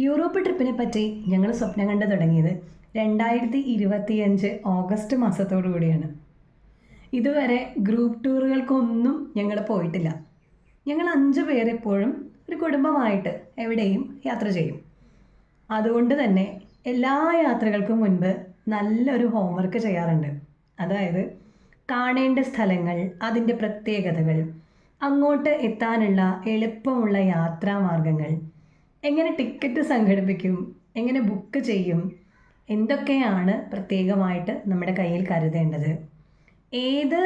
Europe ട്രിപ്പിനെ പറ്റി ഞങ്ങൾ സ്വപ്നം കണ്ടു തുടങ്ങിയത് 2025 ഓഗസ്റ്റ് മാസത്തോടു കൂടിയാണ്. ഇതുവരെ ഗ്രൂപ്പ് ടൂറുകൾക്കൊന്നും ഞങ്ങൾ പോയിട്ടില്ല. ഞങ്ങൾ 5 പേരെപ്പോഴും ഒരു കുടുംബമായിട്ട് എവിടെയും യാത്ര ചെയ്യും. അതുകൊണ്ട് തന്നെ എല്ലാ യാത്രകൾക്കും മുൻപ് നല്ലൊരു ഹോംവർക്ക് ചെയ്യാറുണ്ട്. അതായത് കാണേണ്ട സ്ഥലങ്ങൾ, അതിൻ്റെ പ്രത്യേകതകൾ, അങ്ങോട്ട് എത്താനുള്ള എളുപ്പമുള്ള യാത്രാമാർഗങ്ങൾ, എങ്ങനെ ടിക്കറ്റ് സംഘടിപ്പിക്കും, എങ്ങനെ ബുക്ക് ചെയ്യും, എന്തൊക്കെയാണ് പ്രത്യേകമായിട്ട് നമ്മുടെ കയ്യിൽ കരുതേണ്ടത്, ഏത്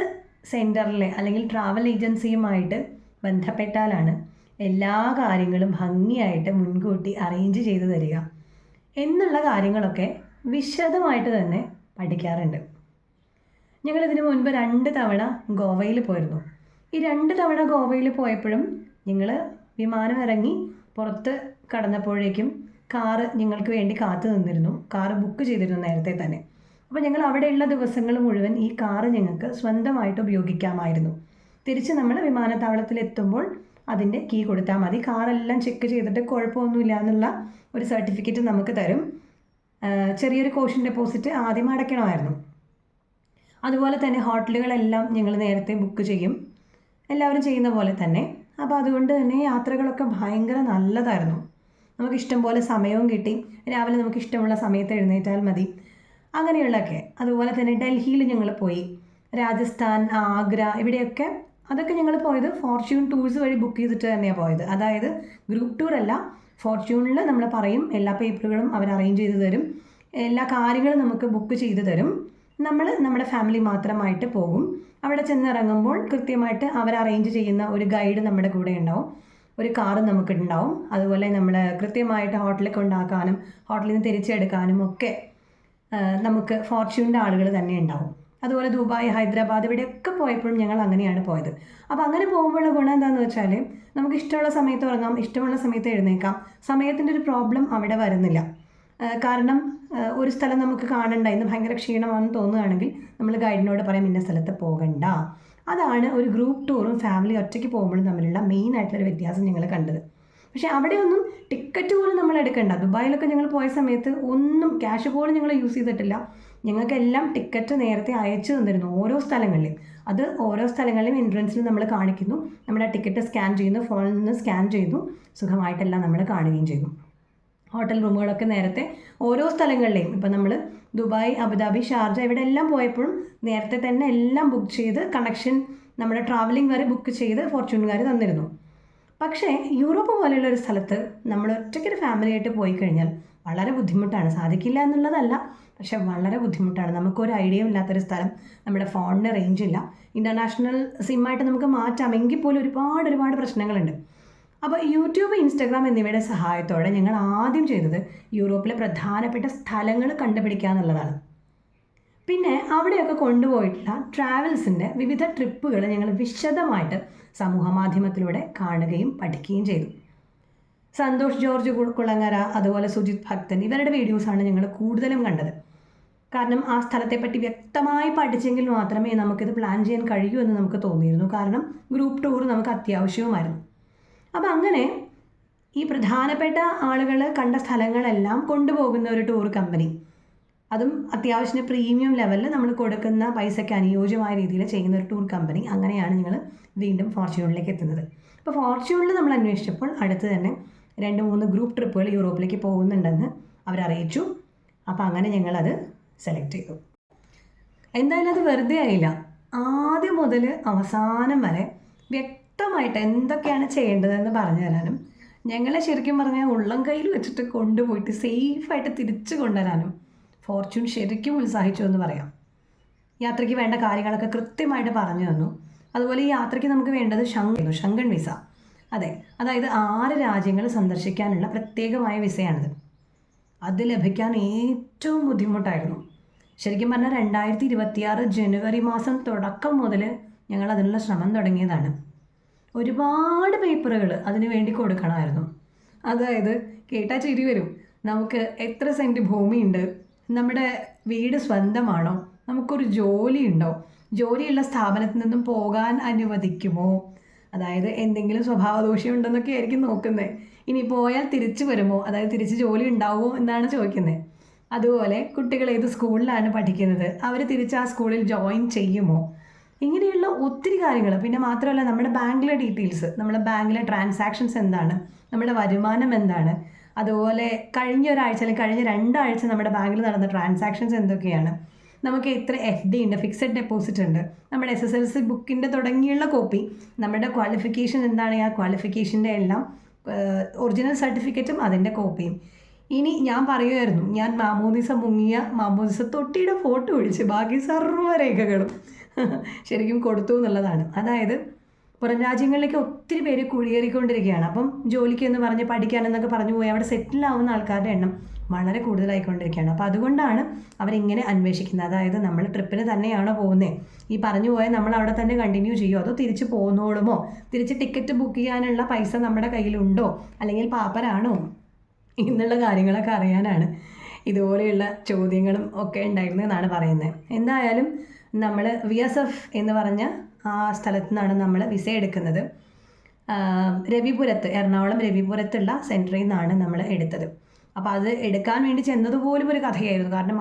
സെൻറ്ററിലെ അല്ലെങ്കിൽ ട്രാവൽ ഏജൻസിയുമായിട്ട് ബന്ധപ്പെട്ടാലാണ് എല്ലാ കാര്യങ്ങളും ഭംഗിയായിട്ട് മുൻകൂട്ടി അറേഞ്ച് ചെയ്തു തരിക എന്നുള്ള കാര്യങ്ങളൊക്കെ വിശദമായിട്ട് തന്നെ പഠിക്കാറുണ്ട്. ഞങ്ങളിതിനു മുൻപ് 2 തവണ ഗോവയിൽ പോയിരുന്നു. ഈ 2 തവണ ഗോവയിൽ പോയപ്പോഴും ഞങ്ങൾ വിമാനം ഇറങ്ങി പുറത്ത് കടന്നപ്പോഴേക്കും കാറ് ഞങ്ങൾക്ക് വേണ്ടി കാത്തു നിന്നിരുന്നു. കാറ് ബുക്ക് ചെയ്തിരുന്നു നേരത്തെ തന്നെ. അപ്പോൾ ഞങ്ങൾ അവിടെയുള്ള ദിവസങ്ങൾ മുഴുവൻ ഈ കാറ് ഞങ്ങൾക്ക് സ്വന്തമായിട്ട് ഉപയോഗിക്കാമായിരുന്നു. തിരിച്ച് നമ്മൾ വിമാനത്താവളത്തിലെത്തുമ്പോൾ അതിൻ്റെ കീ കൊടുത്താൽ മതി. കാറെല്ലാം ചെക്ക് ചെയ്തിട്ട് കുഴപ്പമൊന്നുമില്ല എന്നുള്ള ഒരു സർട്ടിഫിക്കറ്റ് നമുക്ക് തരും. ചെറിയൊരു കോഷൻ ഡെപ്പോസിറ്റ് ആദ്യം അടയ്ക്കണമായിരുന്നു. അതുപോലെ തന്നെ ഹോട്ടലുകളെല്ലാം ഞങ്ങൾ നേരത്തെ ബുക്ക് ചെയ്യും, എല്ലാവരും ചെയ്യുന്ന പോലെ തന്നെ. അപ്പോൾ അതുകൊണ്ട് തന്നെ യാത്രകളൊക്കെ ഭയങ്കര നല്ലതായിരുന്നു. നമുക്ക് ഇഷ്ടം പോലെ സമയവും കിട്ടി. രാവിലെ നമുക്ക് ഇഷ്ടമുള്ള സമയത്ത് എഴുന്നേറ്റാൽ മതി, അങ്ങനെയുള്ളതൊക്കെ. അതുപോലെ തന്നെ ഡൽഹിയിൽ ഞങ്ങൾ പോയി, രാജസ്ഥാൻ, ആഗ്ര, ഇവിടെയൊക്കെ. അതൊക്കെ ഞങ്ങൾ പോയത് ഫോർച്യൂൺ ടൂർസ് വഴി ബുക്ക് ചെയ്തിട്ട് തന്നെയാണ് പോയത്. അതായത് ഗ്രൂപ്പ് ടൂർ അല്ല, ഫോർച്യൂണിൽ നമ്മൾ പറയും, എല്ലാ പേപ്പറുകളും അവർ അറേഞ്ച് ചെയ്ത് തരും, എല്ലാ കാര്യങ്ങളും നമുക്ക് ബുക്ക് ചെയ്ത് തരും. നമ്മൾ നമ്മുടെ ഫാമിലി മാത്രമായിട്ട് പോകും. അവിടെ ചെന്നിറങ്ങുമ്പോൾ കൃത്യമായിട്ട് അവർ അറേഞ്ച് ചെയ്യുന്ന ഒരു ഗൈഡ് നമ്മുടെ കൂടെ ഉണ്ടാവും, ഒരു കാറ് നമുക്കുണ്ടാവും. അതുപോലെ നമ്മൾ കൃത്യമായിട്ട് ഹോട്ടലിൽ കൊണ്ടാക്കാനും ഹോട്ടലിൽ നിന്ന് തിരിച്ചെടുക്കാനും ഒക്കെ നമുക്ക് ഫോർച്യൂണിൻ്റെ ആളുകൾ തന്നെ ഉണ്ടാവും. അതുപോലെ ദുബായ്, ഹൈദരാബാദ്, ഇവിടെയൊക്കെ പോയപ്പോഴും ഞങ്ങൾ അങ്ങനെയാണ് പോയത്. അപ്പോൾ അങ്ങനെ പോകുമ്പോഴുള്ള ഗുണം എന്താണെന്ന് വെച്ചാൽ നമുക്ക് ഇഷ്ടമുള്ള സമയത്ത് ഉറങ്ങാം, ഇഷ്ടമുള്ള സമയത്ത് എഴുന്നേക്കാം. സമയത്തിൻ്റെ ഒരു പ്രോബ്ലം അവിടെ വരുന്നില്ല. കാരണം ഒരു സ്ഥലം നമുക്ക് കാണണ്ട, ഇന്ന് ഭയങ്കര ക്ഷീണമാണെന്ന് തോന്നുകയാണെങ്കിൽ നമ്മൾ ഗൈഡിനോട് പറയാം ഇന്ന സ്ഥലത്ത് പോകണ്ട. അതാണ് ഒരു ഗ്രൂപ്പ് ടൂറും ഫാമിലി ഒറ്റയ്ക്ക് പോകുമ്പോഴും തമ്മിലുള്ള മെയിനായിട്ടുള്ളൊരു വ്യത്യാസം ഞങ്ങൾ കണ്ടത്. പക്ഷേ അവിടെയൊന്നും ടിക്കറ്റ് പോലും നമ്മൾ എടുക്കണ്ട. ദുബായിലൊക്കെ ഞങ്ങൾ പോയ സമയത്ത് ഒന്നും ക്യാഷ് പോലും ഞങ്ങൾ യൂസ് ചെയ്തിട്ടില്ല. ഞങ്ങൾക്കെല്ലാം ടിക്കറ്റ് നേരത്തെ അയച്ചു തന്നിരുന്നു ഓരോ സ്ഥലങ്ങളിലും. അത് ഓരോ സ്ഥലങ്ങളിലും എൻട്രൻസിൽ നമ്മൾ കാണിക്കുന്നു, നമ്മുടെ ടിക്കറ്റ് സ്കാൻ ചെയ്യുന്നു, ഫോണിൽ നിന്ന് സ്കാൻ ചെയ്യുന്നു, സുഖമായിട്ടെല്ലാം നമ്മൾ കാണുകയും ചെയ്യുന്നു. ഹോട്ടൽ റൂമുകളൊക്കെ നേരത്തെ ഓരോ സ്ഥലങ്ങളിലെയും, ഇപ്പം നമ്മൾ ദുബായ്, അബുദാബി, ഷാർജ, ഇവിടെ എല്ലാം പോയപ്പോഴും നേരത്തെ തന്നെ എല്ലാം ബുക്ക് ചെയ്ത് കണക്ഷൻ നമ്മുടെ ട്രാവലിംഗ് വരെ ബുക്ക് ചെയ്ത് ഫോർച്യൂണുകാർ തന്നിരുന്നു. പക്ഷേ യൂറോപ്പ് പോലെയുള്ള ഒരു സ്ഥലത്ത് നമ്മൾ ഒറ്റയ്ക്കൊരു ഫാമിലിയായിട്ട് പോയി കഴിഞ്ഞാൽ വളരെ ബുദ്ധിമുട്ടാണ്. സാധിക്കില്ല എന്നുള്ളതല്ല, പക്ഷേ വളരെ ബുദ്ധിമുട്ടാണ്. നമുക്കൊരു ഐഡിയയും ഇല്ലാത്തൊരു സ്ഥലം, നമ്മുടെ ഫോണിന് റേഞ്ച് ഇല്ല, ഇൻ്റർനാഷണൽ സിമ്മായിട്ട് നമുക്ക് മാറ്റാം, എങ്കിൽ പോലും ഒരുപാട് പ്രശ്നങ്ങളുണ്ട്. അപ്പോൾ യൂട്യൂബ്, ഇൻസ്റ്റാഗ്രാം എന്നിവയുടെ സഹായത്തോടെ ഞങ്ങൾ ആദ്യം ചെയ്തത് യൂറോപ്പിലെ പ്രധാനപ്പെട്ട സ്ഥലങ്ങൾ കണ്ടുപിടിക്കുക എന്നുള്ളതാണ്. പിന്നെ അവിടെയൊക്കെ കൊണ്ടുപോയിട്ടുള്ള ട്രാവൽസിൻ്റെ വിവിധ ട്രിപ്പുകൾ ഞങ്ങൾ വിശദമായിട്ട് സമൂഹ മാധ്യമത്തിലൂടെ കാണുകയും പഠിക്കുകയും ചെയ്തു. സന്തോഷ് ജോർജ് കുളങ്ങര, അതുപോലെ സുജിത് ഭക്തൻ, ഇവരുടെ വീഡിയോസാണ് ഞങ്ങൾ കൂടുതലും കണ്ടത്. കാരണം ആ സ്ഥലത്തെപ്പറ്റി വ്യക്തമായി പഠിച്ചെങ്കിൽ മാത്രമേ നമുക്കിത് പ്ലാൻ ചെയ്യാൻ കഴിയൂ എന്ന് നമുക്ക് തോന്നിയിരുന്നു. കാരണം ഗ്രൂപ്പ് ടൂർ നമുക്ക് അത്യാവശ്യവുമായിരുന്നു. അപ്പം അങ്ങനെ ഈ പ്രധാനപ്പെട്ട ആളുകൾ കണ്ട സ്ഥലങ്ങളെല്ലാം കൊണ്ടുപോകുന്ന ഒരു ടൂർ കമ്പനി, അതും അത്യാവശ്യം പ്രീമിയം ലെവലിൽ നമ്മൾ കൊടുക്കുന്ന പൈസയ്ക്ക് അനുയോജ്യമായ രീതിയിൽ ചെയ്യുന്ന ഒരു ടൂർ കമ്പനി. അങ്ങനെയാണ് ഞങ്ങൾ വീണ്ടും ഫോർച്യൂണിലേക്ക് എത്തുന്നത്. അപ്പോൾ ഫോർച്യൂണിൽ നമ്മൾ അന്വേഷിച്ചപ്പോൾ അടുത്ത് തന്നെ 2-3 ഗ്രൂപ്പ് ട്രിപ്പുകൾ യൂറോപ്പിലേക്ക് പോകുന്നുണ്ടെന്ന് അവരറിയിച്ചു. അപ്പോൾ അങ്ങനെ ഞങ്ങളത് സെലക്ട് ചെയ്തു. എന്തായാലും അത് വെറുതെ ആയില്ല. ആദ്യം മുതൽ അവസാനം വരെ വ്യക്തമായിട്ട് എന്തൊക്കെയാണ് ചെയ്യേണ്ടതെന്ന് പറഞ്ഞു തരാനും, ഞങ്ങളെ ശരിക്കും പറഞ്ഞാൽ ഉള്ളം കയ്യിൽ വെച്ചിട്ട് കൊണ്ടുപോയിട്ട് സേഫായിട്ട് തിരിച്ചു കൊണ്ടുവരാനും ഫോർച്യൂൺ ശരിക്കും ഉത്സാഹിച്ചു എന്ന് പറയാം. യാത്രയ്ക്ക് വേണ്ട കാര്യങ്ങളൊക്കെ കൃത്യമായിട്ട് പറഞ്ഞു തന്നു. അതുപോലെ ഈ യാത്രയ്ക്ക് നമുക്ക് വേണ്ടത് ഷെങ്കൻ വിസ. അതെ, അതായത് 6 രാജ്യങ്ങൾ സന്ദർശിക്കാനുള്ള പ്രത്യേകമായ വിസയാണിത്. അത് ലഭിക്കാൻ ഏറ്റവും ബുദ്ധിമുട്ടായിരുന്നു. ശരിക്കും പറഞ്ഞാൽ 2026 ജനുവരി മാസം തുടക്കം മുതൽ ഞങ്ങൾ അതിനുള്ള ശ്രമം തുടങ്ങിയതാണ്. ഒരുപാട് പേപ്പറുകൾ അതിനു വേണ്ടി കൊടുക്കണമായിരുന്നു. അതായത് കേട്ടാൽ ചിരി വരും. നമുക്ക് എത്ര സെൻറ്റ് ഭൂമിയുണ്ട്, നമ്മുടെ വീട് സ്വന്തമാണോ, നമുക്കൊരു ജോലിയുണ്ടോ, ജോലിയുള്ള സ്ഥാപനത്തിൽ നിന്നും പോകാൻ അനുവദിക്കുമോ, അതായത് എന്തെങ്കിലും സ്വഭാവദോഷം ഉണ്ടെന്നൊക്കെ ആയിരിക്കും നോക്കുന്നത്. ഇനി പോയാൽ തിരിച്ചു വരുമോ, അതായത് തിരിച്ച് ജോലി ഉണ്ടാവുമോ എന്നാണ് ചോദിക്കുന്നത്. അതുപോലെ കുട്ടികൾ ഏത് സ്കൂളിലാണ് പഠിക്കുന്നത്, അവർ തിരിച്ച് ആ സ്കൂളിൽ ജോയിൻ ചെയ്യുമോ, ഇങ്ങനെയുള്ള ഒത്തിരി കാര്യങ്ങൾ. പിന്നെ മാത്രമല്ല നമ്മുടെ ബാങ്കിലെ ഡീറ്റെയിൽസ്, നമ്മുടെ ബാങ്കിലെ ട്രാൻസാക്ഷൻസ് എന്താണ്, നമ്മുടെ വരുമാനം എന്താണ്, അതുപോലെ കഴിഞ്ഞ ഒരാഴ്ച അല്ലെങ്കിൽ കഴിഞ്ഞ 2 ആഴ്ച നമ്മുടെ ബാങ്കിൽ നടന്ന ട്രാൻസാക്ഷൻസ് എന്തൊക്കെയാണ്, നമുക്ക് എത്ര FD ഉണ്ട്, ഫിക്സഡ് ഡെപ്പോസിറ്റ് ഉണ്ട്, നമ്മുടെ SSLC ബുക്കിൻ്റെ തുടങ്ങിയുള്ള കോപ്പി, നമ്മുടെ ക്വാളിഫിക്കേഷൻ എന്താണ്, ആ ക്വാളിഫിക്കേഷൻ്റെ എല്ലാം ഒറിജിനൽ സർട്ടിഫിക്കറ്റും അതിൻ്റെ കോപ്പിയും. ഇനി ഞാൻ പറയുമായിരുന്നു, ഞാൻ മാമോദിസ മുങ്ങിയ മാമോദിസ തൊട്ടിയുടെ ഫോട്ടോ ഒഴിച്ച് ബാക്കി സർവ്വരേഖകളും ശരിക്കും കൊടുത്തു എന്നുള്ളതാണ്. അതായത് പുറം രാജ്യങ്ങളിലേക്ക് ഒത്തിരി പേര് കുടിയേറിക്കൊണ്ടിരിക്കുകയാണ്. അപ്പം ജോലിക്ക് എന്ന് പറഞ്ഞ് പഠിക്കാനെന്നൊക്കെ പറഞ്ഞു പോയി അവിടെ സെറ്റിലാവുന്ന ആൾക്കാരുടെ എണ്ണം വളരെ കൂടുതലായിക്കൊണ്ടിരിക്കുകയാണ്. അപ്പോൾ അതുകൊണ്ടാണ് അവരിങ്ങനെ അന്വേഷിക്കുന്നത്. അതായത് നമ്മൾ ട്രിപ്പിന് തന്നെയാണോ പോകുന്നത്, ഈ പറഞ്ഞു പോയാൽ നമ്മൾ അവിടെ തന്നെ കണ്ടിന്യൂ ചെയ്യുമോ, അതോ തിരിച്ച് പോന്നോളുമോ, തിരിച്ച് ടിക്കറ്റ് ബുക്ക് ചെയ്യാനുള്ള പൈസ നമ്മുടെ കയ്യിലുണ്ടോ, അല്ലെങ്കിൽ പാപ്പരാണോ എന്നുള്ള കാര്യങ്ങളൊക്കെ അറിയാനാണ് ഇതുപോലെയുള്ള ചോദ്യങ്ങളും ഒക്കെ ഉണ്ടായിരുന്നതെന്നാണ് പറയുന്നത്. എന്തായാലും നമ്മൾ VSF എന്ന് പറഞ്ഞ ആ സ്ഥലത്തു നിന്നാണ് നമ്മൾ വിസ എടുക്കുന്നത്. രവിപുരത്ത്, എറണാകുളം രവിപുരത്തുള്ള സെൻറ്ററിൽ നിന്നാണ് നമ്മൾ എടുത്തത്. അപ്പോൾ അത് എടുക്കാൻ വേണ്ടി ചെന്നതുപോലും ഒരു കഥയായിരുന്നു. കാരണം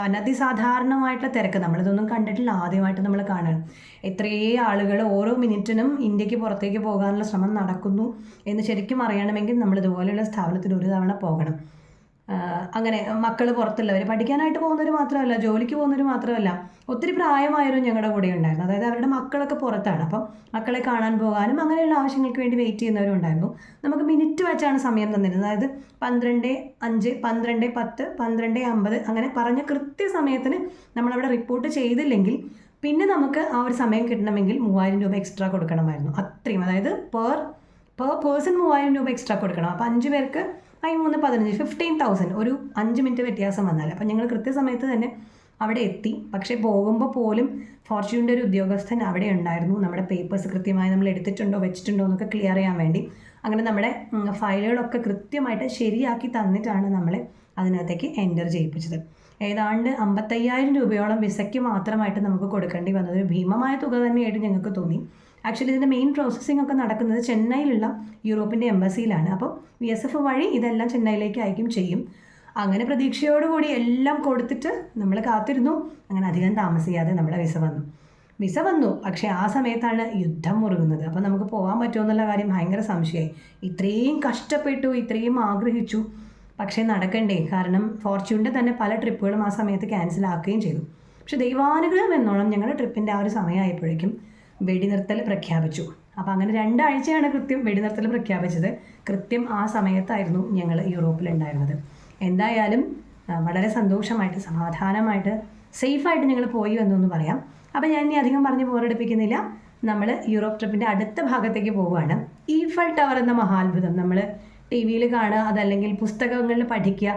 അനധിസാധാരണമായിട്ടുള്ള തിരക്ക്, നമ്മളിതൊന്നും കണ്ടിട്ടില്ല, ആദ്യമായിട്ട് നമ്മൾ കാണുകയാണ്. എത്രയേ ആളുകൾ ഓരോ മിനിറ്റിനും ഇന്ത്യക്ക് പുറത്തേക്ക് പോകാനുള്ള ശ്രമം നടക്കുന്നു എന്ന് ശരിക്കും അറിയണമെങ്കിൽ നമ്മൾ ഇതുപോലെയുള്ള സ്ഥാപനത്തിൽ ഒരു തവണ പോകണം. അങ്ങനെ മക്കൾ പുറത്തുള്ളവർ, പഠിക്കാനായിട്ട് പോകുന്നവർ മാത്രമല്ല, ജോലിക്ക് പോകുന്നവർ മാത്രമല്ല, ഒത്തിരി പ്രായമായവരും ഞങ്ങളുടെ കൂടെ ഉണ്ടായിരുന്നു. അതായത് അവരുടെ മക്കളൊക്കെ പുറത്താണ്. അപ്പം മക്കളെ കാണാൻ പോകാനും അങ്ങനെയുള്ള ആവശ്യങ്ങൾക്ക് വേണ്ടി വെയിറ്റ് ചെയ്യുന്നവരും ഉണ്ടായിരുന്നു. നമുക്ക് മിനിറ്റ് വെച്ചാണ് സമയം തന്നിരുന്നത്. അതായത് 12:05, 12:10, 12:50 അങ്ങനെ പറഞ്ഞ കൃത്യസമയത്തിന് നമ്മളവിടെ റിപ്പോർട്ട് ചെയ്തില്ലെങ്കിൽ പിന്നെ നമുക്ക് ആ ഒരു സമയം കിട്ടണമെങ്കിൽ 3000 രൂപ എക്സ്ട്രാ കൊടുക്കണമായിരുന്നു. അത്രയും, അതായത് പെർ പേഴ്സൺ 3000 രൂപ എക്സ്ട്രാ കൊടുക്കണം. അപ്പോൾ 5 പേർക്ക് 13, 15, 15,000 ഒരു 5 മിനിറ്റ് വ്യത്യാസം വന്നാൽ. അപ്പം ഞങ്ങൾ കൃത്യസമയത്ത് തന്നെ അവിടെ എത്തി. പക്ഷേ പോകുമ്പോൾ പോലും ഫോർച്യൂണിൻ്റെ ഒരു ഉദ്യോഗസ്ഥൻ അവിടെ ഉണ്ടായിരുന്നു. നമ്മുടെ പേപ്പേഴ്സ് കൃത്യമായി നമ്മൾ എടുത്തിട്ടുണ്ടോ വെച്ചിട്ടുണ്ടോ എന്നൊക്കെ ക്ലിയർ ചെയ്യാൻ വേണ്ടി. അങ്ങനെ നമ്മുടെ ഫയലുകളൊക്കെ കൃത്യമായിട്ട് ശരിയാക്കി തന്നിട്ടാണ് നമ്മളെ അതിനകത്തേക്ക് എൻ്റർ ചെയ്യിപ്പിച്ചത്. ഏതാണ്ട് 55,000 രൂപയോളം വിസയ്ക്ക് മാത്രമായിട്ട് നമുക്ക് കൊടുക്കേണ്ടി വന്നത്. ഒരു ഭീമമായ തുക തന്നെയായിട്ട് ഞങ്ങൾക്ക് തോന്നി. ആക്ച്വലി ഇതിൻ്റെ മെയിൻ പ്രോസസ്സിംഗ് ഒക്കെ നടക്കുന്നത് ചെന്നൈയിലുള്ള യൂറോപ്പിൻ്റെ എംബസിയിലാണ്. അപ്പോൾ VSF വഴി ഇതെല്ലാം ചെന്നൈയിലേക്ക് അയക്കും ചെയ്യും. അങ്ങനെ പ്രതീക്ഷയോടുകൂടി എല്ലാം കൊടുത്തിട്ട് നമ്മൾ കാത്തിരുന്നു. അങ്ങനെ അധികം താമസിയാതെ നമ്മുടെ വിസ വന്നു. പക്ഷേ ആ സമയത്താണ് യുദ്ധം മുറുകുന്നത്. അപ്പോൾ നമുക്ക് പോകാൻ പറ്റുമോ എന്നുള്ള കാര്യം ഭയങ്കര സംശയമായി. ഇത്രയും കഷ്ടപ്പെട്ടു, ഇത്രയും ആഗ്രഹിച്ചു, പക്ഷേ നടക്കണ്ടേ. കാരണം ഫോർച്യൂണിൻ്റെ തന്നെ പല ട്രിപ്പുകളും ആ സമയത്ത് ക്യാൻസൽ ആക്കുകയും ചെയ്തു. പക്ഷേ ദൈവാനുഗ്രഹം എന്നോണം ഞങ്ങളുടെ ട്രിപ്പിൻ്റെ ആ ഒരു സമയമായപ്പോഴേക്കും വെടിനിർത്തൽ പ്രഖ്യാപിച്ചു. അപ്പോൾ അങ്ങനെ 2 ആഴ്ചയാണ് കൃത്യം വെടിനിർത്തൽ പ്രഖ്യാപിച്ചത്. കൃത്യം ആ സമയത്തായിരുന്നു ഞങ്ങൾ യൂറോപ്പിലുണ്ടായിരുന്നത്. എന്തായാലും വളരെ സന്തോഷമായിട്ട് സമാധാനമായിട്ട് സേഫായിട്ട് ഞങ്ങൾ പോയി വന്നു എന്ന് പറയാം. അപ്പോൾ ഞാൻ ഇനി അധികം പറഞ്ഞ് ബോറടിപ്പിക്കുന്നില്ല. നമ്മൾ യൂറോപ്പ് ട്രിപ്പിൻ്റെ അടുത്ത ഭാഗത്തേക്ക് പോവുകയാണ്. ഈഫൽ ടവർ എന്ന മഹാത്ഭുതം നമ്മൾ TV-യിൽ കാണുക, അതല്ലെങ്കിൽ പുസ്തകങ്ങളിൽ പഠിക്കുക,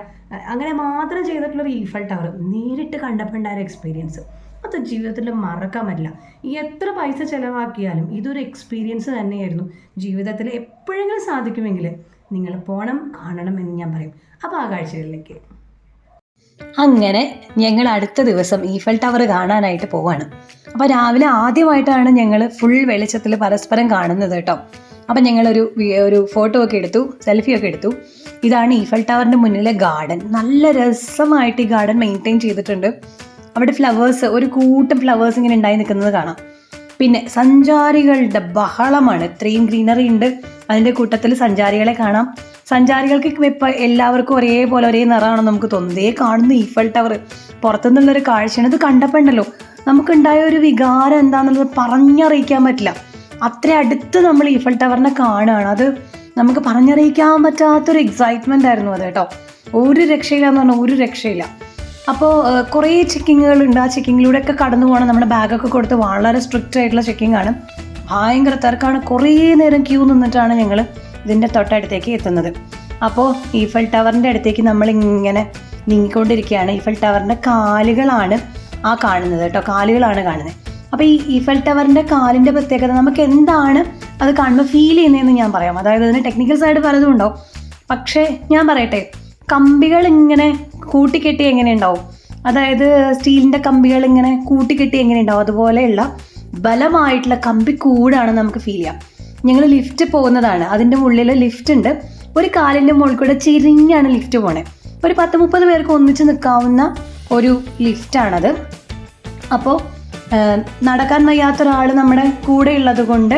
അങ്ങനെ മാത്രം ചെയ്തിട്ടുള്ളൊരു ഈഫൽ ടവർ നേരിട്ട് കണ്ടപ്പോൾ ഉണ്ടായ എക്സ്പീരിയൻസ് അത് ജീവിതത്തിൽ മറക്കാൻ പറ്റില്ല. എത്ര പൈസ ചിലവാക്കിയാലും ഇതൊരു എക്സ്പീരിയൻസ് തന്നെയായിരുന്നു. ജീവിതത്തിൽ എപ്പോഴെങ്കിലും സാധിക്കുമെങ്കിൽ നിങ്ങൾ പോകണം, കാണണം എന്ന് ഞാൻ പറയും. അപ്പോൾ ആ കാഴ്ചകളിലേക്ക് അങ്ങനെ ഞങ്ങൾ അടുത്ത ദിവസം ഈഫൽ ടവർ കാണാനായിട്ട് പോവാണ്. അപ്പോൾ രാവിലെ ആദ്യമായിട്ടാണ് ഞങ്ങൾ ഫുൾ വെളിച്ചത്തിൽ പരസ്പരം കാണുന്നത് കേട്ടോ. അപ്പം ഞങ്ങളൊരു ഫോട്ടോ ഒക്കെ എടുത്തു, സെൽഫിയൊക്കെ എടുത്തു. ഇതാണ് ഈഫൽ ടവറിൻ്റെ മുന്നിലെ ഗാർഡൻ. നല്ല രസമായിട്ട് ഈ ഗാർഡൻ മെയിൻറ്റെയിൻ ചെയ്തിട്ടുണ്ട്. അവിടെ ഫ്ലവേഴ്സ്, ഒരു കൂട്ടം ഫ്ലവേഴ്സ് ഇങ്ങനെ ഉണ്ടായി നിൽക്കുന്നത് കാണാം. പിന്നെ സഞ്ചാരികളുടെ ബഹളമാണ്. ഇത്രയും ഗ്രീനറി ഉണ്ട്, അതിൻ്റെ കൂട്ടത്തിൽ സഞ്ചാരികളെ കാണാം. സഞ്ചാരികൾക്ക് ഇപ്പം എല്ലാവർക്കും ഒരേപോലെ ഒരേ നിറമാണെന്ന് നമുക്ക് തോന്നുന്നത്. കാണുന്നു ഈഫൽ ടവർ പുറത്തുനിന്നുള്ളൊരു കാഴ്ചയാണ്. ഇത് കണ്ടപ്പോൾ ഉണ്ടല്ലോ നമുക്കുണ്ടായ ഒരു വികാരം എന്താണെന്നുള്ളത് പറഞ്ഞറിയിക്കാൻ പറ്റില്ല. അത്ര അടുത്ത് നമ്മൾ ഈഫൽ ടവറിനെ കാണുകയാണ്. അത് നമുക്ക് പറഞ്ഞറിയിക്കാൻ പറ്റാത്തൊരു എക്സൈറ്റ്മെൻ്റ് ആയിരുന്നു അത് കേട്ടോ. ഒരു രക്ഷയില്ല എന്ന് പറഞ്ഞാൽ ഒരു രക്ഷയില്ല. അപ്പോൾ കുറേ ചെക്കിങ്ങുകളുണ്ട്. ആ ചെക്കിങ്ങിലൂടെയൊക്കെ കടന്നു പോകണം. നമ്മുടെ ബാഗൊക്കെ കൊടുത്ത് വളരെ സ്ട്രിക്റ്റ് ആയിട്ടുള്ള ചെക്കിംഗ് ആണ്. ഭയങ്കര തിരക്കാണ്. കുറേ നേരം ക്യൂ നിന്നിട്ടാണ് ഞങ്ങൾ ഇതിൻ്റെ തൊട്ടടുത്തേക്ക് എത്തുന്നത്. അപ്പോൾ ഈഫൽ ടവറിൻ്റെ അടുത്തേക്ക് നമ്മളിങ്ങനെ നീങ്ങിക്കൊണ്ടിരിക്കുകയാണ്. ഈഫൽ ടവറിൻ്റെ കാലുകളാണ് ആ കാണുന്നത് കേട്ടോ, കാലുകളാണ് കാണുന്നത്. അപ്പോൾ ഈ ഈഫൽ ടവറിൻ്റെ കാലിൻ്റെ പ്രത്യേകത നമുക്ക് എന്താണ് അത് കാണുമ്പോൾ ഫീൽ ചെയ്യുന്നതെന്ന് ഞാൻ പറയാം. അതായത് അതിന് ടെക്നിക്കൽ സൈഡ് പലതും ഉണ്ടാവും. പക്ഷേ ഞാൻ പറയട്ടെ, കമ്പികൾ ഇങ്ങനെ കൂട്ടിക്കെട്ടി എങ്ങനെ ഉണ്ടാവും, അതായത് സ്റ്റീലിൻ്റെ കമ്പികൾ ഇങ്ങനെ കൂട്ടിക്കെട്ടി എങ്ങനെ ഉണ്ടാവും, അതുപോലെയുള്ള ബലമായിട്ടുള്ള കമ്പി കൂടാണ് നമുക്ക് ഫീൽ ചെയ്യാം. ഞങ്ങൾ ലിഫ്റ്റ് പോകുന്നതാണ്. അതിൻ്റെ ഉള്ളിൽ ലിഫ്റ്റ് ഉണ്ട്. ഒരു കാലിൻ്റെ മുകളിൽ കൂടെ ചെരിഞ്ഞാണ് ലിഫ്റ്റ് പോണേ. ഒരു 10-30 പേർക്ക് ഒന്നിച്ച് നിൽക്കാവുന്ന ഒരു ലിഫ്റ്റാണത്. അപ്പോൾ നടക്കാൻ വയ്യാത്ത ഒരാൾ നമ്മുടെ കൂടെ ഉള്ളത് കൊണ്ട്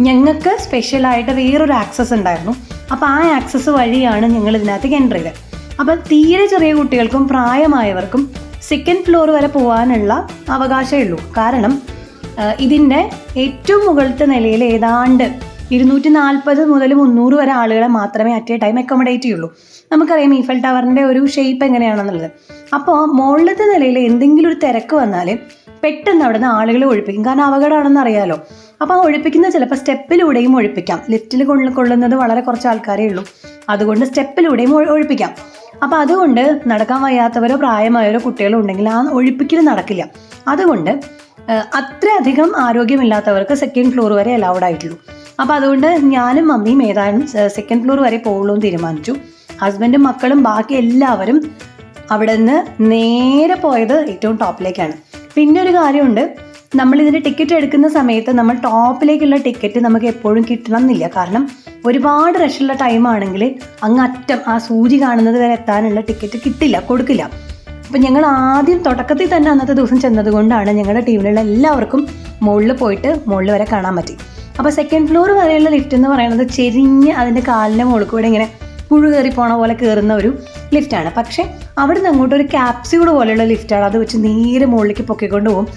ഞങ്ങൾക്ക് സ്പെഷ്യലായിട്ട് വേറൊരു ആക്സസ് ഉണ്ടായിരുന്നു. അപ്പോൾ ആ ആക്സസ് വഴിയാണ് ഞങ്ങൾ ഇതിനകത്തേക്ക് എൻ്റർ ചെയ്തത്. അപ്പോൾ തീരെ ചെറിയ കുട്ടികൾക്കും പ്രായമായവർക്കും സെക്കൻഡ് ഫ്ലോർ വരെ പോകാനുള്ള അവകാശമേ ഉള്ളൂ. കാരണം ഇതിൻ്റെ ഏറ്റവും മുകളിലത്തെ നിലയിൽ ഏതാണ്ട് 240 മുതൽ 300 വരെ ആളുകളെ മാത്രമേ അറ്റ് എ ടൈം അക്കോമഡേറ്റ് ചെയ്യുള്ളൂ. നമുക്കറിയാം ഈഫൽ ടവറിൻ്റെ ഒരു ഷേപ്പ് എങ്ങനെയാണെന്നുള്ളത്. അപ്പോൾ മുകളിലത്തെ നിലയിൽ എന്തെങ്കിലും ഒരു തിരക്ക് വന്നാൽ പെട്ടെന്ന് അവിടെ നിന്ന് ആളുകളെ ഒഴിപ്പിക്കും. കാരണം അപകടമാണെന്ന് അറിയാലോ. അപ്പോൾ ആ ഒഴിപ്പിക്കുന്ന ചിലപ്പോൾ സ്റ്റെപ്പിലൂടെയും ഒഴിപ്പിക്കാം. ലിഫ്റ്റിൽ കൊള്ളുന്നത് വളരെ കുറച്ച് ആൾക്കാരേ ഉള്ളൂ, അതുകൊണ്ട് സ്റ്റെപ്പിലൂടെയും ഒഴിപ്പിക്കാം. അപ്പോൾ അതുകൊണ്ട് നടക്കാൻ വയ്യാത്തവരോ പ്രായമായവരോ കുട്ടികളോ ഉണ്ടെങ്കിൽ ആ ഒഴിപ്പിക്കൽ നടക്കില്ല. അതുകൊണ്ട് അത്രയധികം ആരോഗ്യമില്ലാത്തവർക്ക് സെക്കൻഡ് ഫ്ലോർ വരെ അലൗഡ് ആയിട്ടുള്ളൂ. അപ്പോൾ അതുകൊണ്ട് ഞാനും മമ്മിയും ഏതായാലും സെക്കൻഡ് ഫ്ലോർ വരെ പോകുള്ളൂ എന്ന് തീരുമാനിച്ചു. ഹസ്ബൻഡും മക്കളും ബാക്കി എല്ലാവരും അവിടെ നിന്ന് നേരെ പോയത് ഏറ്റവും ടോപ്പിലേക്കാണ്. പിന്നെ ഒരു കാര്യമുണ്ട്, നമ്മളിതിൻ്റെ ടിക്കറ്റ് എടുക്കുന്ന സമയത്ത് നമ്മൾ ടോപ്പിലേക്കുള്ള ടിക്കറ്റ് നമുക്ക് എപ്പോഴും കിട്ടണം എന്നില്ല. കാരണം ഒരുപാട് റഷുള്ള ടൈമാണെങ്കിൽ അങ്ങ് അറ്റം ആ സൂചി കാണുന്നത് വരെ എത്താനുള്ള ടിക്കറ്റ് കൊടുക്കില്ല. അപ്പം ഞങ്ങൾ ആദ്യം തുടക്കത്തിൽ തന്നെ അന്നത്തെ ദിവസം ചെന്നത് കൊണ്ടാണ് ഞങ്ങളുടെ ടീമിലുള്ള എല്ലാവർക്കും മുകളിൽ പോയിട്ട് മുകളിൽ വരെ കാണാൻ പറ്റി. അപ്പോൾ സെക്കൻഡ് ഫ്ലോർ വരെയുള്ള ലിഫ്റ്റ് എന്ന് പറയുന്നത് ചെരിഞ്ഞ് അതിൻ്റെ കാലിൻ്റെ മുകളിൽ കൂടെ ഇങ്ങനെ പുഴു കയറി പോണ പോലെ കയറുന്ന ഒരു ലിഫ്റ്റാണ്. പക്ഷേ അവിടെ നിന്ന് അങ്ങോട്ട് ഒരു ക്യാപ്സ്യൂൾ പോലെയുള്ള ലിഫ്റ്റാണ്. അത് വെച്ച് നേരെ മുകളിലേക്ക് പൊക്കിക്കൊണ്ട് പോകും.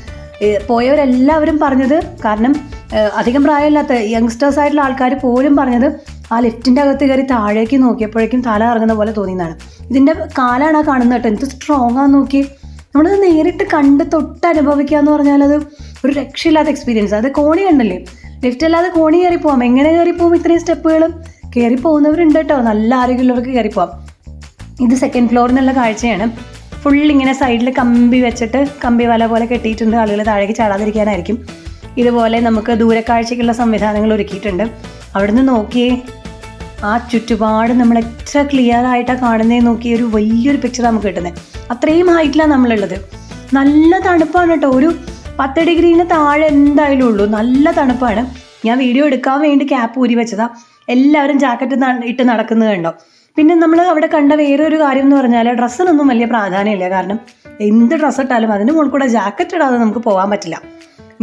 പോയവരെല്ലാവരും പറഞ്ഞത്, കാരണം അധികം പ്രായമില്ലാത്ത യങ്സ്റ്റേഴ്സ് ആയിട്ടുള്ള ആൾക്കാർ പോലും പറഞ്ഞത് ആ ലിഫ്റ്റിൻ്റെ അകത്ത് കയറി താഴേക്ക് നോക്കിയപ്പോഴേക്കും തല ഇറങ്ങുന്ന പോലെ തോന്നിയതാണ്. ഇതിൻ്റെ കാലാണ് ആ കാണുന്നത് കേട്ടോ, എന്ത് സ്ട്രോങ് ആണെന്ന് നോക്കി. നമ്മളത് നേരിട്ട് കണ്ട് തൊട്ട് അനുഭവിക്കുക എന്ന് പറഞ്ഞാൽ അത് ഒരു രക്ഷയില്ലാത്ത എക്സ്പീരിയൻസ്. അത് കോണി കണ്ടല്ലേ, ലിഫ്റ്റ് അല്ലാതെ കോണി കയറി പോവാം. എങ്ങനെ കയറി പോകും? ഇത്രയും സ്റ്റെപ്പുകളും കയറി പോകുന്നവരുണ്ട് കേട്ടോ, നല്ല ആരോഗ്യമുള്ളവർക്ക് കയറി പോവാം. ഇത് സെക്കൻഡ് ഫ്ലോറിനുള്ള കാഴ്ചയാണ്. ഫുള്ളിങ്ങനെ സൈഡിൽ കമ്പി വെച്ചിട്ട് കമ്പി വല പോലെ കെട്ടിയിട്ടുണ്ട്, ആളുകൾ താഴേക്ക് ചാടാതിരിക്കാനായിരിക്കും. ഇതുപോലെ നമുക്ക് ദൂരക്കാഴ്ചയ്ക്കുള്ള സംവിധാനങ്ങൾ ഒരുക്കിയിട്ടുണ്ട്. അവിടുന്ന് നോക്കിയേ, ആ ചുറ്റുപാട് നമ്മൾ എത്ര ക്ലിയർ ആയിട്ടാണ് കാണുന്നതെന്ന് നോക്കി ഒരു വലിയൊരു പിക്ചർ നമുക്ക് കിട്ടുന്നത്. അത്രയും ഹൈറ്റിലാണ് നമ്മളുള്ളത്. നല്ല തണുപ്പാണ് കേട്ടോ, ഒരു 10 ഡിഗ്രീന് താഴെ എന്തായാലും ഉള്ളൂ. നല്ല തണുപ്പാണ്. ഞാൻ വീഡിയോ എടുക്കാൻ വേണ്ടി ക്യാപ്പ് ഊരി വെച്ചതാണ്. എല്ലാവരും ജാക്കറ്റ് ഇട്ട് നടക്കുന്നത് കണ്ടോ. പിന്നെ നമ്മൾ അവിടെ കണ്ട വേറൊരു കാര്യം എന്ന് പറഞ്ഞാൽ ഡ്രസ്സിനൊന്നും വലിയ പ്രാധാന്യമില്ല. കാരണം എന്ത് ഡ്രസ്സ് ഇട്ടാലും അതിന് മുകളിൽ കൂടെ ജാക്കറ്റ് ഇടാതെ നമുക്ക് പോകാൻ പറ്റില്ല.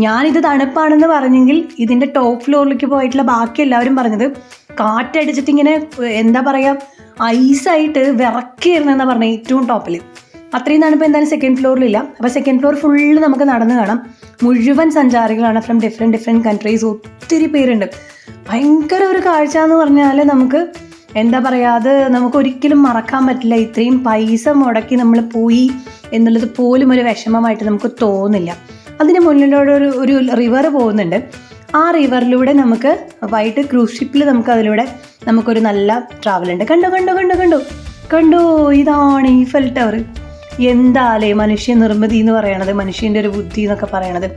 ഞാനിത് തണുപ്പാണെന്ന് പറഞ്ഞെങ്കിൽ ഇതിൻ്റെ ടോപ്പ് ഫ്ലോറിലേക്ക് പോയിട്ടുള്ള ബാക്കി എല്ലാവരും പറഞ്ഞത് കാറ്റടിച്ചിട്ട് ഇങ്ങനെ എന്താ പറയുക, ഐസായിട്ട് വിറക്കിയിരുന്നെന്നാണ് പറഞ്ഞത് ഏറ്റവും ടോപ്പിൽ. അത്രയും തണുപ്പ് എന്തായാലും സെക്കൻഡ് ഫ്ലോറിലില്ല. അപ്പോൾ സെക്കൻഡ് ഫ്ലോർ ഫുള്ള് നമുക്ക് നടന്ന് കാണാം. മുഴുവൻ സഞ്ചാരികളാണ്, ഫ്രം ഡിഫറെൻറ്റ് കൺട്രീസ്. ഒത്തിരി പേരുണ്ട്. ഭയങ്കര ഒരു കാഴ്ച എന്ന് പറഞ്ഞാൽ നമുക്ക് എന്താ പറയുക, അത് നമുക്ക് ഒരിക്കലും മറക്കാൻ പറ്റില്ല. ഇത്രയും പൈസ മുടക്കി നമ്മൾ പോയി എന്നുള്ളത് പോലും ഒരു വിഷമമായിട്ട് നമുക്ക് തോന്നില്ല. അതിന് മുന്നിലൂടെ ഒരു റിവർ പോകുന്നുണ്ട്. ആ റിവറിലൂടെ നമുക്ക് വൈകിട്ട് ക്രൂസ് ഷിപ്പിൽ അതിലൂടെ നമുക്കൊരു നല്ല ട്രാവലുണ്ട്. കണ്ടോ ഇതാണ് ഈഫൽ ടവർ. എന്താലേ മനുഷ്യ നിർമ്മിതി എന്ന് പറയണത്, മനുഷ്യൻ്റെ ഒരു ബുദ്ധി എന്നൊക്കെ പറയണത്.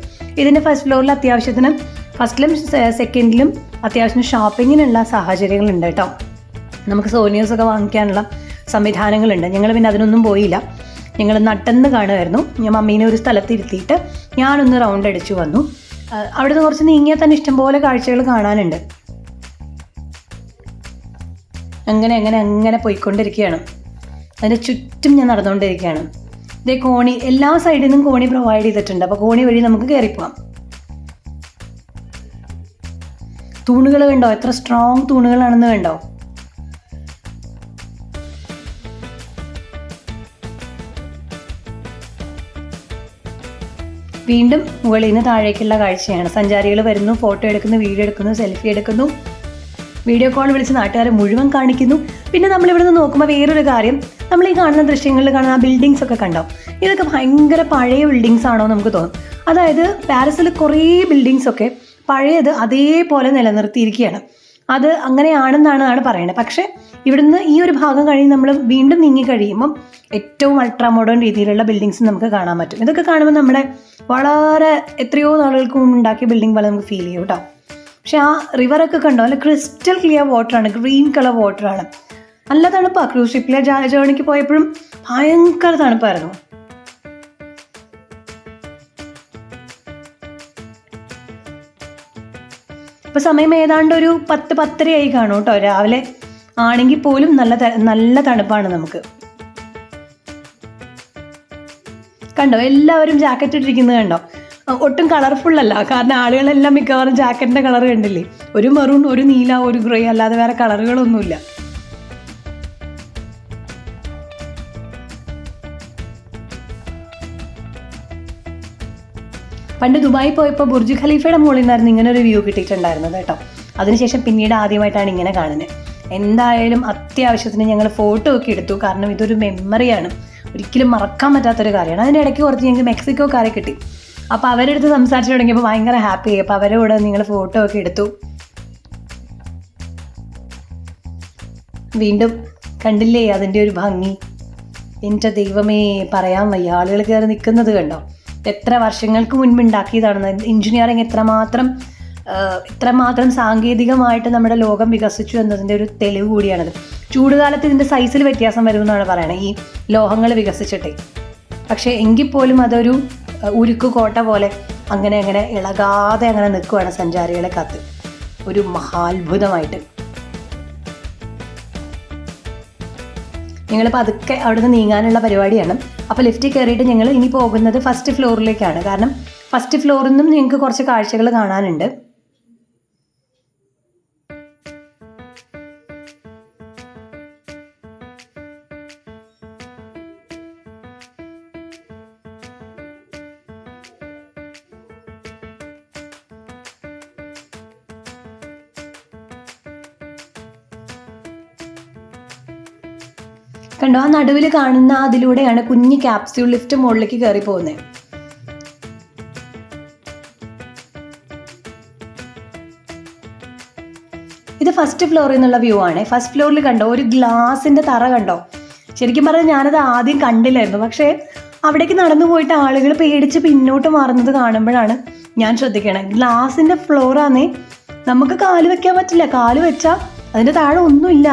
ഇതിൻ്റെ ഫസ്റ്റ് ഫ്ലോറിൽ അത്യാവശ്യത്തിന് ഫസ്റ്റിലും സെക്കൻഡിലും അത്യാവശ്യം ഷോപ്പിങ്ങിനുള്ള സാഹചര്യങ്ങളുണ്ട് കേട്ടോ. നമുക്ക് സോനിയേഴ്സൊക്കെ വാങ്ങിക്കാനുള്ള സംവിധാനങ്ങളുണ്ട്. ഞങ്ങൾ പിന്നെ അതിനൊന്നും പോയില്ല. ഞങ്ങൾ നട്ടെന്ന് കാണുമായിരുന്നു. ഞാൻ മമ്മീനെ ഒരു സ്ഥലത്ത് ഇരുത്തിയിട്ട് ഞാനൊന്ന് റൗണ്ട് അടിച്ചു വന്നു. അവിടുന്ന് കുറച്ച് നീങ്ങിയാൽ തന്നെ ഇഷ്ടംപോലെ കാഴ്ചകൾ കാണാനുണ്ട്. അങ്ങനെ പോയിക്കൊണ്ടിരിക്കുകയാണ്. അതിൻ്റെ ചുറ്റും ഞാൻ നടന്നുകൊണ്ടിരിക്കുകയാണ്. ഇതേ കോണി, എല്ലാ സൈഡിൽ നിന്നും കോണി പ്രൊവൈഡ് ചെയ്തിട്ടുണ്ട്. അപ്പോൾ കോണി വഴി നമുക്ക് കയറിപ്പോവാം. തൂണുകൾ കണ്ടോ, എത്ര സ്ട്രോങ് തൂണുകളാണെന്ന് കണ്ടോ. വീണ്ടും മുകളിൽ നിന്ന് താഴേക്കുള്ള കാഴ്ചയാണ്. സഞ്ചാരികൾ വരുന്നു, ഫോട്ടോ എടുക്കുന്നു, വീഡിയോ എടുക്കുന്നു, സെൽഫി എടുക്കുന്നു, വീഡിയോ കോൾ വിളിച്ച് നാട്ടുകാരെ മുഴുവൻ കാണിക്കുന്നു. പിന്നെ നമ്മളിവിടെ നിന്ന് നോക്കുമ്പോൾ വേറൊരു കാര്യം, നമ്മൾ ഈ കാണുന്ന ദൃശ്യങ്ങളിൽ കാണുന്ന ആ ബിൽഡിങ്സ് ഒക്കെ കണ്ടോ, ഇതൊക്കെ ഭയങ്കര പഴയ ബിൽഡിങ്സ് ആണോ നമുക്ക് തോന്നും. അതായത് പാരീസിൽ കുറേ ബിൽഡിങ്സ് ഒക്കെ പഴയത് അതേപോലെ നിലനിർത്തിയിരിക്കുകയാണ്. അത് അങ്ങനെയാണെന്നാണ് പറയുന്നത്. പക്ഷേ ഇവിടുന്ന് ഈ ഒരു ഭാഗം കഴിഞ്ഞ് നമ്മൾ വീണ്ടും നീങ്ങി കഴിയുമ്പം ഏറ്റവും അൾട്രാ മോഡേൺ രീതിയിലുള്ള ബിൽഡിങ്സ് നമുക്ക് കാണാൻ പറ്റും. ഇതൊക്കെ കാണുമ്പോൾ നമ്മുടെ വളരെ എത്രയോ നാളുകൾക്ക് മുമ്പ് ഉണ്ടാക്കിയ ബിൽഡിംഗ് പോലെ നമുക്ക് ഫീൽ ചെയ്യും കേട്ടോ. പക്ഷെ ആ റിവറൊക്കെ കണ്ടോ, നല്ല ക്രിസ്റ്റൽ ക്ലിയർ വാട്ടറാണ്, ഗ്രീൻ കളർ വാട്ടറാണ്. നല്ല തണുപ്പാണ്. ക്രൂസ് ഷിപ്പിലെ ജേർണിക്ക് പോയപ്പോഴും ഭയങ്കര തണുപ്പായിരുന്നു. ഇപ്പോൾ സമയം ഏതാണ്ട് ഒരു 10-10:30 ആയി കാണും കേട്ടോ. രാവിലെ ആണെങ്കിൽ പോലും നല്ല തണുപ്പാണ് നമുക്ക്. കണ്ടോ, എല്ലാവരും ജാക്കറ്റ് ഇട്ടിരിക്കുന്നത് കണ്ടോ? ഒട്ടും കളർഫുൾ അല്ല, കാരണം ആളുകളെല്ലാം മിക്കവാറും ജാക്കറ്റിൻ്റെ കളർ കണ്ടില്ലേ, ഒരു മെറൂൺ, ഒരു നീല, ഒരു ഗ്രേ, അല്ലാതെ വേറെ കളറുകളൊന്നുമില്ല. പണ്ട് ദുബായി പോയപ്പോൾ ബുർജ് ഖലീഫയുടെ മുകളിൽ നിന്നായിരുന്നു ഇങ്ങനെ ഒരു വ്യൂ കിട്ടിയിട്ടുണ്ടായിരുന്നത് കേട്ടോ. അതിനുശേഷം പിന്നീട് ആദ്യമായിട്ടാണ് ഇങ്ങനെ കാണുന്നത്. എന്തായാലും അത്യാവശ്യത്തിന് ഞങ്ങൾ ഫോട്ടോ ഒക്കെ എടുത്തു, കാരണം ഇതൊരു മെമ്മറിയാണ്, ഒരിക്കലും മറക്കാൻ പറ്റാത്തൊരു കാര്യമാണ്. അതിനിടയ്ക്ക് കുറച്ച് ഞങ്ങൾക്ക് മെക്സിക്കോക്കാരെ കിട്ടി. അപ്പോൾ അവരുടെ അടുത്ത് സംസാരിച്ച് തുടങ്ങിയപ്പോൾ ഭയങ്കര ഹാപ്പിയായി. അപ്പോൾ അവരുടെ കൂടെ നിങ്ങൾ ഫോട്ടോ ഒക്കെ എടുത്തു. വീണ്ടും കണ്ടില്ലേ അതിൻ്റെ ഒരു ഭംഗി? എൻ്റെ ദൈവമേ, പറയാൻ വയ്യ. ആളുകൾ കയറി നിൽക്കുന്നത് കണ്ടോ? എത്ര വർഷങ്ങൾക്ക് മുൻപ് ഉണ്ടാക്കിയതാണ്. എഞ്ചിനീയറിങ് ഇത്രമാത്രം സാങ്കേതികമായിട്ട് നമ്മുടെ ലോകം വികസിച്ചു എന്നതിൻ്റെ ഒരു തെളിവ് കൂടിയാണത്. ചൂടുകാലത്ത് ഇതിൻ്റെ സൈസിൽ വ്യത്യാസം വരുമെന്നാണ് പറയണത്, ഈ ലോഹങ്ങൾ വികസിച്ചിട്ടേ. പക്ഷേ എങ്കിൽ പോലും അതൊരു ഉരുക്ക് കോട്ട പോലെ അങ്ങനെ ഇളകാതെ അങ്ങനെ നിൽക്കുകയാണ് സഞ്ചാരികളെ കാത്ത്, ഒരു മഹാത്ഭുതമായിട്ട്. ഞങ്ങൾ പതുക്കെ അവിടെ നിന്ന് നീങ്ങാനുള്ള പരിപാടിയാണ്. അപ്പോൾ ലിഫ്റ്റിൽ കയറിയിട്ട് ഞങ്ങൾ ഇനി പോകുന്നത് ഫസ്റ്റ് ഫ്ലോറിലേക്കാണ്. കാരണം ഫസ്റ്റ് ഫ്ലോറിൽ നിന്നും ഞങ്ങൾക്ക് കുറച്ച് കാഴ്ചകൾ കാണാനുണ്ട്. കണ്ടോ, ആ നടുവിൽ കാണുന്ന അതിലൂടെയാണ് കുഞ്ഞ് ക്യാപ്സ്യൂൾ ലിഫ്റ്റ് മുകളിലേക്ക് കയറി പോകുന്നത്. ഇത് ഫസ്റ്റ് ഫ്ലോറിൽ നിന്നുള്ള വ്യൂ ആണ്. ഫസ്റ്റ് ഫ്ലോറിൽ കണ്ടോ ഒരു ഗ്ലാസിൻ്റെ തറ കണ്ടോ? ശരിക്കും പറഞ്ഞാൽ ഞാനത് ആദ്യം കണ്ടില്ലായിരുന്നു, പക്ഷേ അവിടേക്ക് നടന്നു പോയിട്ട് ആളുകൾ പേടിച്ച് പിന്നോട്ട് മാറുന്നത് കാണുമ്പോഴാണ് ഞാൻ ശ്രദ്ധിക്കണം. ഗ്ലാസിൻ്റെ ഫ്ലോറാന്നേ, നമുക്ക് കാല് വെക്കാൻ പറ്റില്ല. കാല് വെച്ചാൽ അതിൻ്റെ താഴെ ഒന്നുമില്ല,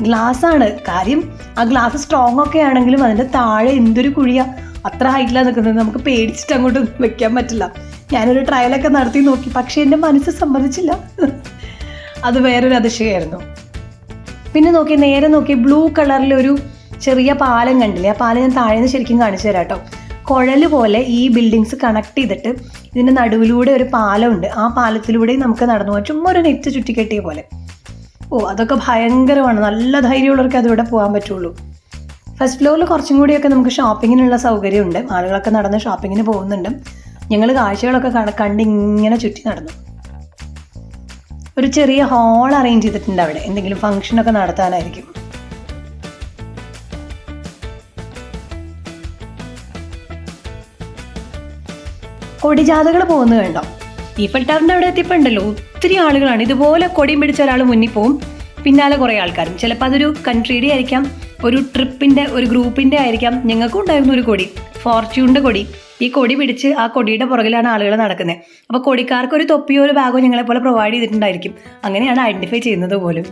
ഗ്ലാസ്സാണ്. കാര്യം ആ ഗ്ലാസ് സ്ട്രോങ് ഒക്കെ ആണെങ്കിലും അതിൻ്റെ താഴെ എന്തൊരു കുഴിയാണ്, അത്ര ഹൈറ്റിലാണ് നിൽക്കുന്നത്. നമുക്ക് പേടിച്ചിട്ട് അങ്ങോട്ട് വെക്കാൻ പറ്റില്ല. ഞാനൊരു ട്രയലൊക്കെ നടത്തി നോക്കി, പക്ഷേ എൻ്റെ മനസ്സ് സമ്മതിച്ചില്ല. അത് വേറൊരു അതിശയമായിരുന്നു. പിന്നെ നേരെ നോക്കി ബ്ലൂ കളറിലൊരു ചെറിയ പാലം കണ്ടില്ലേ? ആ പാലം ഞാൻ താഴെ നിന്ന് ശരിക്കും കാണിച്ചു തരാം കേട്ടോ. കുഴൽ പോലെ ഈ ബിൽഡിങ്സ് കണക്ട് ചെയ്തിട്ട് ഇതിൻ്റെ നടുവിലൂടെ ഒരു പാലമുണ്ട്. ആ പാലത്തിലൂടെ നമുക്ക് നടന്നു പോകാം, ചുമ്മാ ഒരു നെറ്റ് ചുറ്റിക്കെട്ടിയ പോലെ. അതൊക്കെ ഭയങ്കരമാണ്. നല്ല ധൈര്യമുള്ളവർക്ക് അതിലൂടെ പോകാൻ പറ്റുള്ളൂ. ഫസ്റ്റ് ഫ്ലോറിൽ കുറച്ചും കൂടിയൊക്കെ നമുക്ക് ഷോപ്പിങ്ങിനുള്ള സൗകര്യമുണ്ട്. ആളുകളൊക്കെ നടന്ന് ഷോപ്പിങ്ങിന് പോകുന്നുണ്ട്. ഞങ്ങൾ കാഴ്ചകളൊക്കെ കണ്ടിങ്ങനെ ചുറ്റി നടന്നു. ഒരു ചെറിയ ഹാൾ അറേഞ്ച് ചെയ്തിട്ടുണ്ട് അവിടെ, എന്തെങ്കിലും ഫംഗ്ഷനൊക്കെ നടത്താനായിരിക്കും. കൊടിജാഥകൾ പോകുന്നത് കണ്ടോ? ഈഫൽ ടവറിൻ്റെ അവിടെ എത്തിയപ്പോൾ ഉണ്ടല്ലോ ഒത്തിരി ആളുകളാണ്. ഇതുപോലെ കൊടിയും പിടിച്ച ഒരാൾ മുന്നിൽ പോവും, പിന്നാലെ കുറേ ആൾക്കാരും. ചിലപ്പോൾ അതൊരു കൺട്രിയുടെ ആയിരിക്കാം, ഒരു ട്രിപ്പിൻ്റെ ഒരു ഗ്രൂപ്പിൻ്റെ ആയിരിക്കാം. ഞങ്ങൾക്കും ഉണ്ടായിരുന്നു ഒരു കൊടി, ഫോർച്യൂണിൻ്റെ കൊടി. ഈ കൊടി പിടിച്ച് ആ കൊടിയുടെ പുറകിലാണ് ആളുകൾ നടക്കുന്നത്. അപ്പോൾ കൊടിക്കാർക്ക് ഒരു തൊപ്പിയോ ഒരു ബാഗോ ഞങ്ങളെപ്പോലെ പ്രൊവൈഡ് ചെയ്തിട്ടുണ്ടായിരിക്കും. അങ്ങനെയാണ് ഐഡൻറ്റിഫൈ ചെയ്യുന്നത് പോലും.